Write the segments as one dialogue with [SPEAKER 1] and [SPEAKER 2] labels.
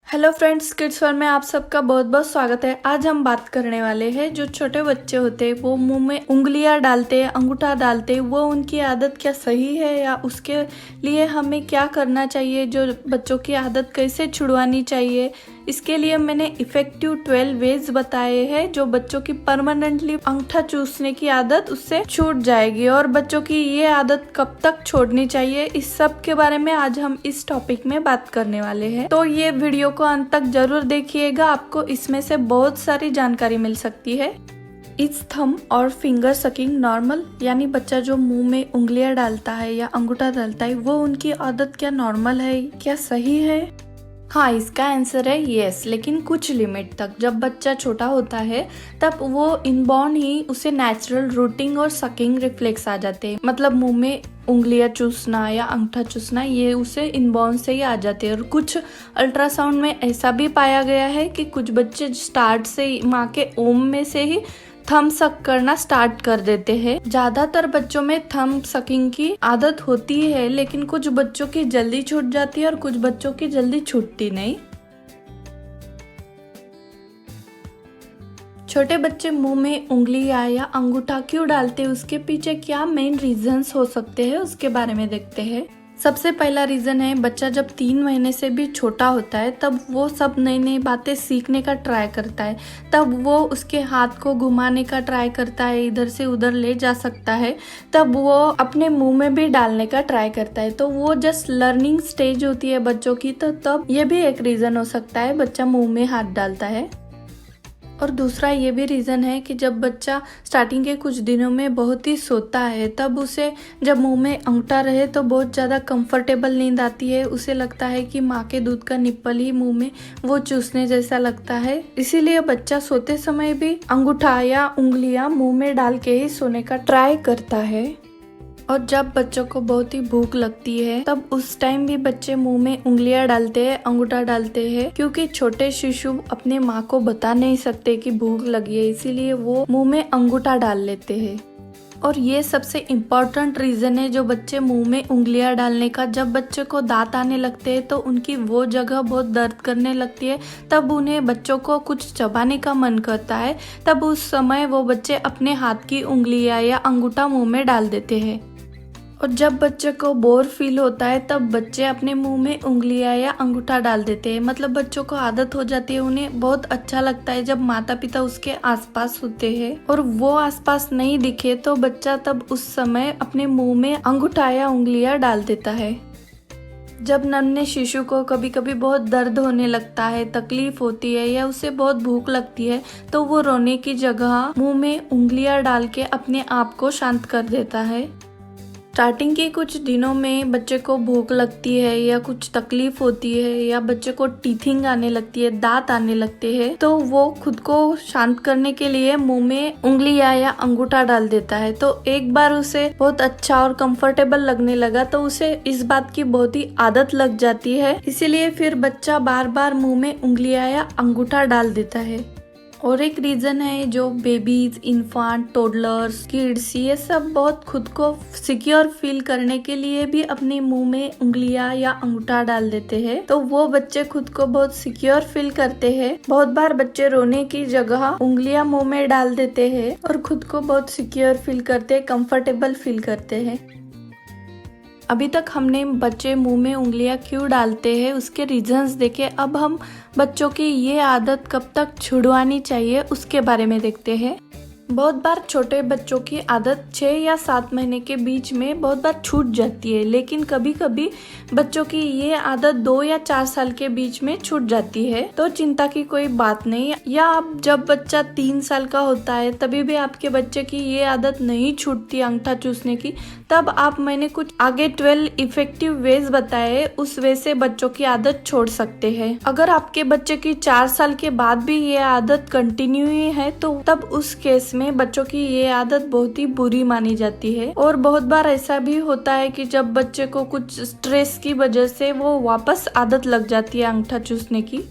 [SPEAKER 1] Hello friends, kids world में आप सबका बहुत बहुत स्वागत है। आज हम बात करने वाले हैं जो छोटे बच्चे होते हैं वो मुंह में उंगलियां डालते हैं, अंगूठा डालते हैं, वो उनकी आदत क्या सही है या उसके लिए हमें क्या करना चाहिए, जो बच्चों की आदत कैसे छुड़वानी चाहिए। इसके लिए मैंने इफेक्टिव 12 वेज बताए हैं जो बच्चों की परमानेंटली अंगूठा चूसने की आदत उससे छूट जाएगी और बच्चों की ये आदत कब तक छोड़नी चाहिए, इस सब के बारे में आज हम इस टॉपिक में बात करने वाले हैं। तो ये वीडियो को अंत तक जरूर देखिएगा, आपको इसमें से बहुत सारी जानकारी मिल सकती है। इज थंब और फिंगर सकिंग नॉर्मल, यानी बच्चा जो मुंह में उंगलियां डालता है या अंगूठा डालता है वो उनकी आदत क्या नॉर्मल है, क्या सही है? हाँ, इसका आंसर है यस, लेकिन कुछ लिमिट तक। जब बच्चा छोटा होता है तब वो इनबॉर्न ही उसे नेचुरल रूटिंग और सकिंग रिफ्लेक्स आ जाते हैं, मतलब मुंह में उंगलियां चूसना या अंगूठा चूसना ये उसे इनबॉर्न से ही आ जाते हैं। और कुछ अल्ट्रासाउंड में ऐसा भी पाया गया है कि कुछ बच्चे स्टार्ट से ही माँ के ओम में से ही थंब सक करना स्टार्ट कर देते हैं। ज्यादातर बच्चों में थंब सकिंग की आदत होती है, लेकिन कुछ बच्चों की जल्दी छूट जाती है और कुछ बच्चों की जल्दी छूटती नहीं। छोटे बच्चे मुंह में उंगलियां या अंगूठा क्यों डालते हैं, उसके पीछे क्या मेन रीजंस हो सकते हैं उसके बारे में देखते हैं। सबसे पहला रीजन है, बच्चा जब 3 महीने से भी छोटा होता है तब वो सब नई नई बातें सीखने का ट्राई करता है। तब वो उसके हाथ को घुमाने का ट्राई करता है, इधर से उधर ले जा सकता है, तब वो अपने मुंह में भी डालने का ट्राई करता है। तो वो जस्ट लर्निंग स्टेज होती है बच्चों की, तो तब ये भी एक रीजन हो सकता है बच्चा मुंह में हाथ डालता है। और दूसरा ये भी रीज़न है कि जब बच्चा स्टार्टिंग के कुछ दिनों में बहुत ही सोता है तब उसे जब मुंह में अंगूठा रहे तो बहुत ज़्यादा कंफर्टेबल नींद आती है। उसे लगता है कि माँ के दूध का निप्पल ही मुंह में वो चूसने जैसा लगता है, इसीलिए बच्चा सोते समय भी अंगूठा या उंगलियां मुंह में डाल के ही सोने का ट्राई करता है। और जब बच्चों को बहुत ही भूख लगती है तब उस टाइम भी बच्चे मुंह में उंगलियां डालते हैं, अंगूठा डालते हैं, क्योंकि छोटे शिशु अपने माँ को बता नहीं सकते कि भूख लगी है, इसीलिए वो मुंह में अंगूठा डाल लेते हैं। और ये सबसे इम्पोर्टेंट रीजन है जो बच्चे मुंह में उंगलियां डालने का। जब बच्चे को दांत आने लगते हैं तो उनकी वो जगह बहुत दर्द करने लगती है, तब उन्हें बच्चों को कुछ चबाने का मन करता है, तब उस समय वो बच्चे अपने हाथ की उंगलियां या अंगूठा मुंह में डाल देते हैं। और जब बच्चे को बोर फील होता है तब बच्चे अपने मुंह में उंगलियां या अंगूठा डाल देते हैं, मतलब बच्चों को आदत हो जाती है। उन्हें बहुत अच्छा लगता है जब माता पिता उसके आसपास होते हैं, और वो आसपास नहीं दिखे तो बच्चा तब उस समय अपने मुंह में अंगूठा या उंगलियां डाल देता है। जब नन्हे शिशु को कभी कभी बहुत दर्द होने लगता है, तकलीफ होती है या उसे बहुत भूख लगती है, तो वो रोने की जगह मुंह में उंगलियां डाल के अपने आप को शांत कर देता है। स्टार्टिंग के कुछ दिनों में बच्चे को भूख लगती है या कुछ तकलीफ होती है या बच्चे को टीथिंग आने लगती है, दांत आने लगते हैं, तो वो खुद को शांत करने के लिए मुंह में उंगलियां या अंगूठा डाल देता है। तो एक बार उसे बहुत अच्छा और कंफर्टेबल लगने लगा तो उसे इस बात की बहुत ही आदत लग जाती है, इसीलिए फिर बच्चा बार बार मुंह में उंगलियां या अंगूठा डाल देता है। और एक रीजन है जो बेबीज, इन्फांट, टोडलर्स, किड्स, ये सब बहुत खुद को सिक्योर फील करने के लिए भी अपने मुंह में उंगलियां या अंगूठा डाल देते हैं। तो वो बच्चे खुद को बहुत सिक्योर फील करते हैं। बहुत बार बच्चे रोने की जगह उंगलियां मुंह में डाल देते हैं और खुद को बहुत सिक्योर फील करते हैं, कंफर्टेबल फील करते हैं। अभी तक हमने बच्चे मुंह में उंगलियां क्यों डालते हैं उसके रीजंस देखे, अब हम बच्चों की ये आदत कब तक छुड़वानी चाहिए उसके बारे में देखते हैं। बहुत बार छोटे बच्चों की आदत 6 या 7 महीने के बीच में बहुत बार छूट जाती है, लेकिन कभी कभी बच्चों की ये आदत 2 या 4 साल के बीच में छूट जाती है, तो चिंता की कोई बात नहीं। या आप जब बच्चा 3 साल का होता है तभी भी आपके बच्चे की ये आदत नहीं छूटती अंगूठा चूसने की, तब आप मैंने कुछ आगे 12 इफेक्टिव वेज बताए, उस वे से बच्चों की आदत छोड़ सकते हैं। अगर आपके बच्चे की 4 साल के बाद भी ये आदत कंटिन्यू है तो तब उस केस में बच्चों की ये आदत बहुत ही बुरी मानी जाती है। और बहुत बार ऐसा भी होता है कि जब बच्चे को कुछ स्ट्रेस की वजह से वो वापस आदत लग जाती है अंगूठा चूसने की।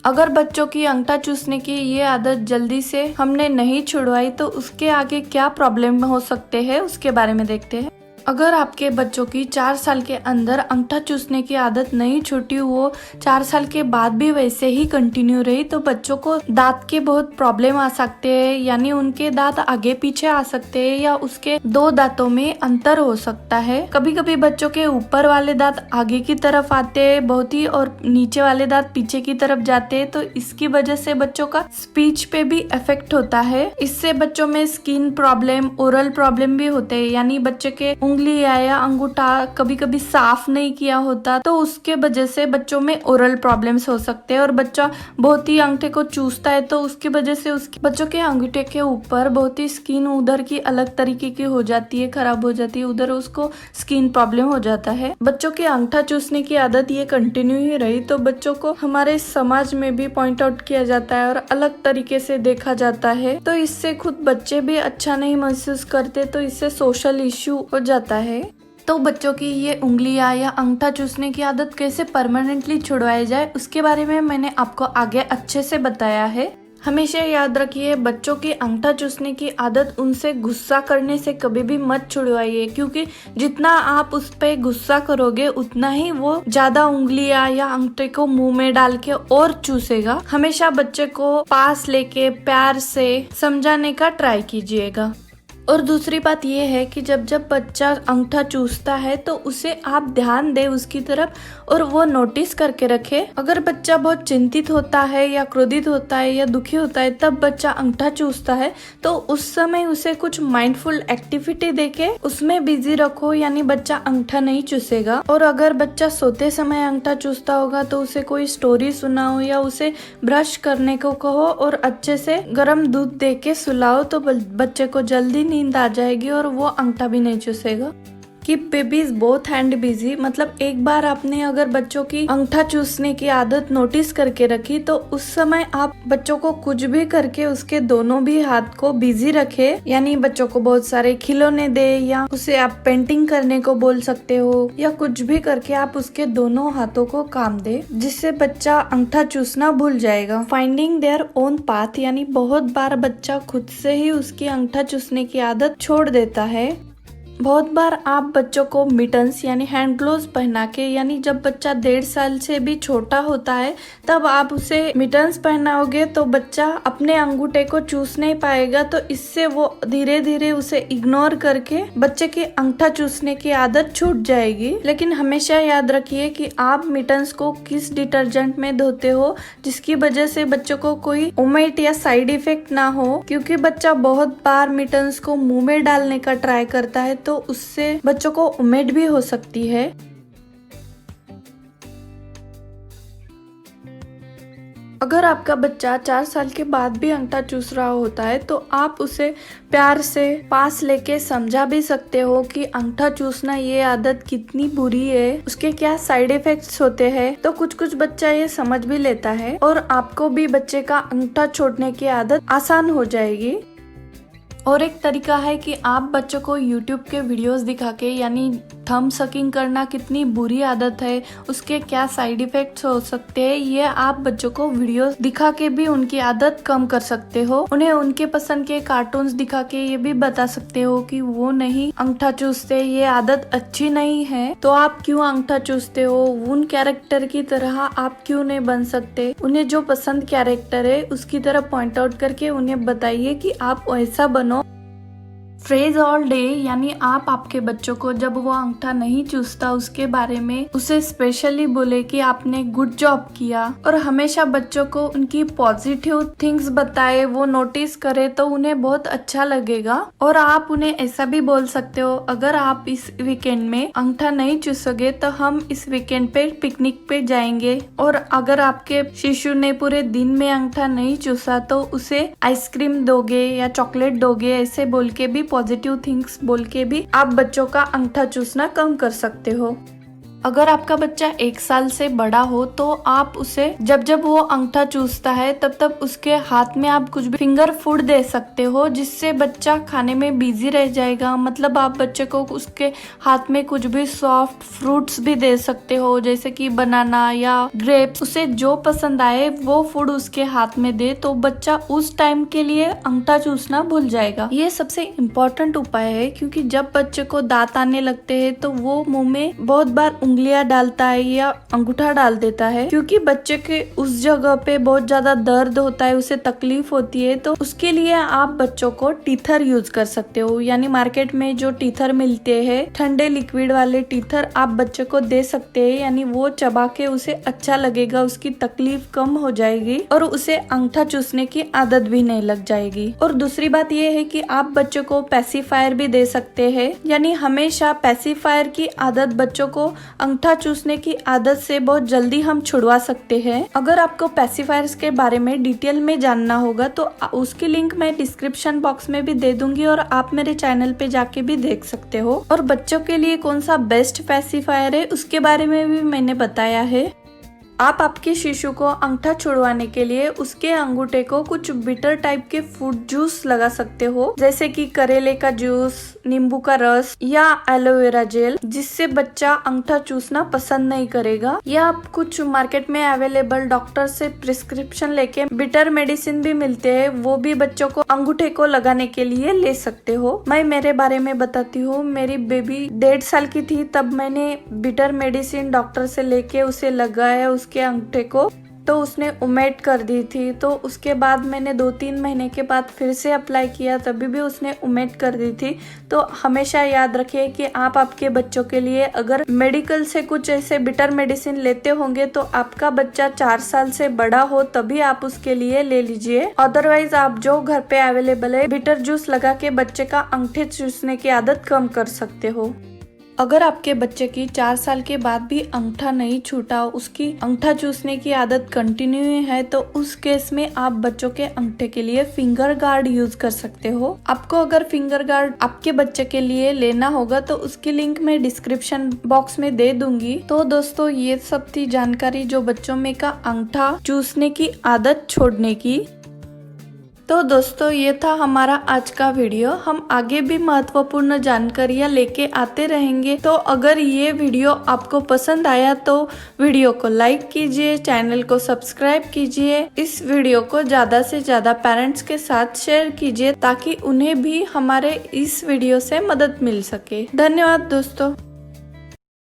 [SPEAKER 1] अगर बच्चों की अंगूठा चूसने की ये आदत जल्दी से हमने नहीं छुड़वाई तो उसके आगे क्या प्रॉब्लम हो सकते हैं उसके बारे में देखते हैं। अगर आपके बच्चों की 4 साल के अंदर अंगूठा चूसने की आदत नहीं छूटी, वो 4 साल के बाद भी वैसे ही कंटिन्यू रही, तो बच्चों को दांत के बहुत प्रॉब्लम आ सकते हैं, यानी उनके दांत आगे पीछे आ सकते हैं या उसके 2 दांतों में अंतर हो सकता है। कभी कभी बच्चों के ऊपर वाले दांत आगे की तरफ आते हैं बहुत ही, और नीचे वाले दांत पीछे की तरफ जाते हैं, तो इसकी वजह से बच्चों का स्पीच पे भी इफेक्ट होता है। इससे बच्चों में स्किन प्रॉब्लम, ओरल प्रॉब्लम भी होते हैं, यानी बच्चे के उंगली या अंगूठा कभी कभी साफ नहीं किया होता, तो उसके वजह से बच्चों में ओरल प्रॉब्लम्स हो सकते हैं। और बच्चा बहुत ही अंगूठे को चूसता है, तो उसकी वजह से उसके बच्चों के अंगूठे के ऊपर बहुत ही स्किन उधर की अलग तरीके की हो जाती है, खराब हो जाती है, उधर उसको स्किन प्रॉब्लम हो जाता है। बच्चों के अंगूठा चूसने की आदत ये कंटिन्यू ही रही, तो बच्चों को हमारे समाज में भी पॉइंट आउट किया जाता है और अलग तरीके से देखा जाता है, तो इससे खुद बच्चे भी अच्छा नहीं महसूस करते, तो इससे सोशल इश्यू हो जाता है। तो बच्चों की ये उंगलियां या अंगूठा चूसने की आदत कैसे परमानेंटली छुड़वाई जाए, उसके बारे में मैंने आपको आगे अच्छे से बताया है। हमेशा याद रखिए, बच्चों की अंगूठा चूसने की आदत उनसे गुस्सा करने से कभी भी मत छुड़वाइए, क्योंकि जितना आप उस पे गुस्सा करोगे उतना ही वो ज्यादा उंगलियां या अंगूठे को मुंह में डाल के और चूसेगा। हमेशा बच्चे को पास लेके प्यार से समझाने का ट्राई कीजिएगा। और दूसरी बात यह है कि जब जब बच्चा अंगूठा चूसता है तो उसे आप ध्यान दे उसकी तरफ और वो नोटिस करके रखे। अगर बच्चा बहुत चिंतित होता है या क्रोधित होता है या दुखी होता है तब बच्चा अंगूठा चूसता है, तो उस समय उसे कुछ माइंडफुल एक्टिविटी देके उसमें बिजी रखो, यानी बच्चा अंगूठा नहीं चूसेगा। और अगर बच्चा सोते समय अंगूठा चूसता होगा तो उसे कोई स्टोरी सुनाओ या उसे ब्रश करने को कहो और अच्छे से गर्म दूध दे के सुलाओ, तो बच्चे को जल्दी नींद आ जाएगी और वो अंगूठा भी नहीं चूसेगा। Keep babies both hand busy, मतलब एक बार आपने अगर बच्चों की अंगूठा चूसने की आदत नोटिस करके रखी तो उस समय आप बच्चों को कुछ भी करके उसके दोनों भी हाथ को बिजी रखे, यानी बच्चों को बहुत सारे खिलौने दे या उसे आप पेंटिंग करने को बोल सकते हो, या कुछ भी करके आप उसके दोनों हाथों को काम दे, जिससे बच्चा अंगूठा चूसना भूल जाएगा। फाइंडिंग देयर ओन पाथ, यानी बहुत बार बच्चा खुद से ही उसकी अंगूठा चूसने की आदत छोड़ देता है। बहुत बार आप बच्चों को मिटन्स यानी हैंड ग्लोव्स पहना के, यानी जब बच्चा 1.5 साल से भी छोटा होता है तब आप उसे मिटन्स पहनाओगे तो बच्चा अपने अंगूठे को चूस नहीं पाएगा, तो इससे वो धीरे धीरे उसे इग्नोर करके बच्चे की अंगूठा चूसने की आदत छूट जाएगी। लेकिन हमेशा याद रखिए कि आप मिटन्स को किस डिटर्जेंट में धोते हो, जिसकी वजह से बच्चों को कोई ओमेट या साइड इफेक्ट ना हो, क्योंकि बच्चा बहुत बार मिटन्स को मुंह में डालने का ट्राई करता है, तो उससे बच्चों को उम्मीद भी हो सकती है। अगर आपका बच्चा 4 साल के बाद भी अंगूठा चूस रहा होता है तो आप उसे प्यार से पास लेके समझा भी सकते हो कि अंगूठा चूसना ये आदत कितनी बुरी है, उसके क्या साइड इफेक्ट्स होते हैं। तो कुछ कुछ बच्चा ये समझ भी लेता है और आपको भी बच्चे का अंगूठा छोड़ने की आदत आसान हो जाएगी। और एक तरीका है कि आप बच्चों को YouTube के वीडियोस दिखा के, यानी थंब सकिंग करना कितनी बुरी आदत है, उसके क्या साइड इफेक्ट्स हो सकते हैं, ये आप बच्चों को वीडियोस दिखा के भी उनकी आदत कम कर सकते हो। उन्हें उनके पसंद के कार्टून्स दिखा के ये भी बता सकते हो कि वो नहीं अंगूठा चूसते, ये आदत अच्छी नहीं है, तो आप क्यों अंगूठा चूसते हो, उन कैरेक्टर की तरह आप क्यों नहीं बन सकते। उन्हें जो पसंद कैरेक्टर है उसकी तरफ पॉइंट आउट करके उन्हें बताइए कि आप ऐसा बनो। फ्रेज ऑल डे, यानी आप आपके बच्चों को जब वो अंगूठा नहीं चूसता उसके बारे में उसे स्पेशली बोले कि आपने गुड जॉब किया, और हमेशा बच्चों को उनकी पॉजिटिव थिंग्स बताए, वो नोटिस करे तो उन्हें बहुत अच्छा लगेगा। और आप उन्हें ऐसा भी बोल सकते हो, अगर आप इस वीकेंड में अंगूठा नहीं चूसोगे तो हम इस वीकेंड पे पिकनिक पे जाएंगे, और अगर आपके शिशु ने पूरे दिन में अंगूठा नहीं चूसा तो उसे आइसक्रीम दोगे या चॉकलेट दोगे, ऐसे बोल के भी पॉजिटिव थिंग्स बोल के भी आप बच्चों का अंगूठा चूसना कम कर सकते हो। अगर आपका बच्चा 1 साल से बड़ा हो तो आप उसे जब जब वो अंगूठा चूसता है तब तब उसके हाथ में आप कुछ भी फिंगर फूड दे सकते हो, जिससे बच्चा खाने में बिजी रह जाएगा। मतलब आप बच्चे को उसके हाथ में कुछ भी सॉफ्ट फ्रूट्स भी दे सकते हो, जैसे कि बनाना या ग्रेप्स। उसे जो पसंद आए वो फूड उसके हाथ में दे तो बच्चा उस टाइम के लिए अंगूठा चूसना भूल जाएगा। ये सबसे इम्पोर्टेंट उपाय है, क्योंकि जब बच्चे को दांत आने लगते हैं तो वो मुंह में बहुत बार उंगलियां डालता है या अंगूठा डाल देता है, क्योंकि बच्चे के उस जगह पे बहुत ज्यादा दर्द होता है, उसे तकलीफ होती है। तो उसके लिए आप बच्चों को टीथर यूज कर सकते हो, यानी मार्केट में जो टीथर मिलते हैं ठंडे लिक्विड वाले टीथर आप बच्चे को दे सकते हैं, यानी वो चबा के उसे अच्छा लगेगा, उसकी तकलीफ कम हो जाएगी और उसे अंगूठा चूसने की आदत भी नहीं लग जाएगी। और दूसरी बात ये है कि आप बच्चों को पैसिफायर भी दे सकते हैं, यानी हमेशा पैसिफायर की आदत बच्चों को अंगूठा चूसने की आदत से बहुत जल्दी हम छुड़वा सकते हैं। अगर आपको पैसिफायर्स के बारे में डिटेल में जानना होगा तो उसकी लिंक मैं डिस्क्रिप्शन बॉक्स में भी दे दूंगी और आप मेरे चैनल पे जाके भी देख सकते हो। और बच्चों के लिए कौन सा बेस्ट पैसिफायर है उसके बारे में भी मैंने बताया है। आप आपके शिशु को अंगूठा छुड़वाने के लिए उसके अंगूठे को कुछ बिटर टाइप के फ्रूट जूस लगा सकते हो, जैसे कि करेले का जूस, नींबू का रस या एलोवेरा जेल, जिससे बच्चा अंगूठा चूसना पसंद नहीं करेगा। या आप कुछ मार्केट में अवेलेबल डॉक्टर से प्रिस्क्रिप्शन लेके बिटर मेडिसिन भी मिलते हैं, वो भी बच्चों को अंगूठे को लगाने के लिए ले सकते हो। मैं मेरे बारे में बताती हूँ। मेरी बेबी 1.5 साल की थी तब मैंने बिटर मेडिसिन डॉक्टर से लेके उसे लगाया उसके अंगूठे को, तो उसने उमेट कर दी थी। तो उसके बाद मैंने 2-3 महीने के बाद फिर से अप्लाई किया, तभी भी उसने उमेट कर दी थी। तो हमेशा याद रखिए कि आप आपके बच्चों के लिए अगर मेडिकल से कुछ ऐसे बिटर मेडिसिन लेते होंगे तो आपका बच्चा 4 साल से बड़ा हो तभी आप उसके लिए ले लीजिए। अदरवाइज आप जो घर पे अवेलेबल है बिटर जूस लगा के बच्चे का अंगूठे चूसने की आदत कम कर सकते हो। अगर आपके बच्चे की 4 साल के बाद भी अंगूठा नहीं छूटा, उसकी अंगूठा चूसने की आदत कंटिन्यू है, तो उस केस में आप बच्चों के अंगूठे के लिए फिंगर गार्ड यूज कर सकते हो। आपको अगर फिंगर गार्ड आपके बच्चे के लिए लेना होगा तो उसकी लिंक मैं डिस्क्रिप्शन बॉक्स में दे दूंगी। तो दोस्तों ये सब थी जानकारी जो बच्चों में का अंगूठा चूसने की आदत छोड़ने की। तो दोस्तों ये था हमारा आज का वीडियो। हम आगे भी महत्वपूर्ण जानकारियाँ लेके आते रहेंगे। तो अगर ये वीडियो आपको पसंद आया तो वीडियो को लाइक कीजिए, चैनल को सब्सक्राइब कीजिए, इस वीडियो को ज्यादा से ज्यादा पेरेंट्स के साथ शेयर कीजिए ताकि उन्हें भी हमारे इस वीडियो से मदद मिल सके। धन्यवाद दोस्तों।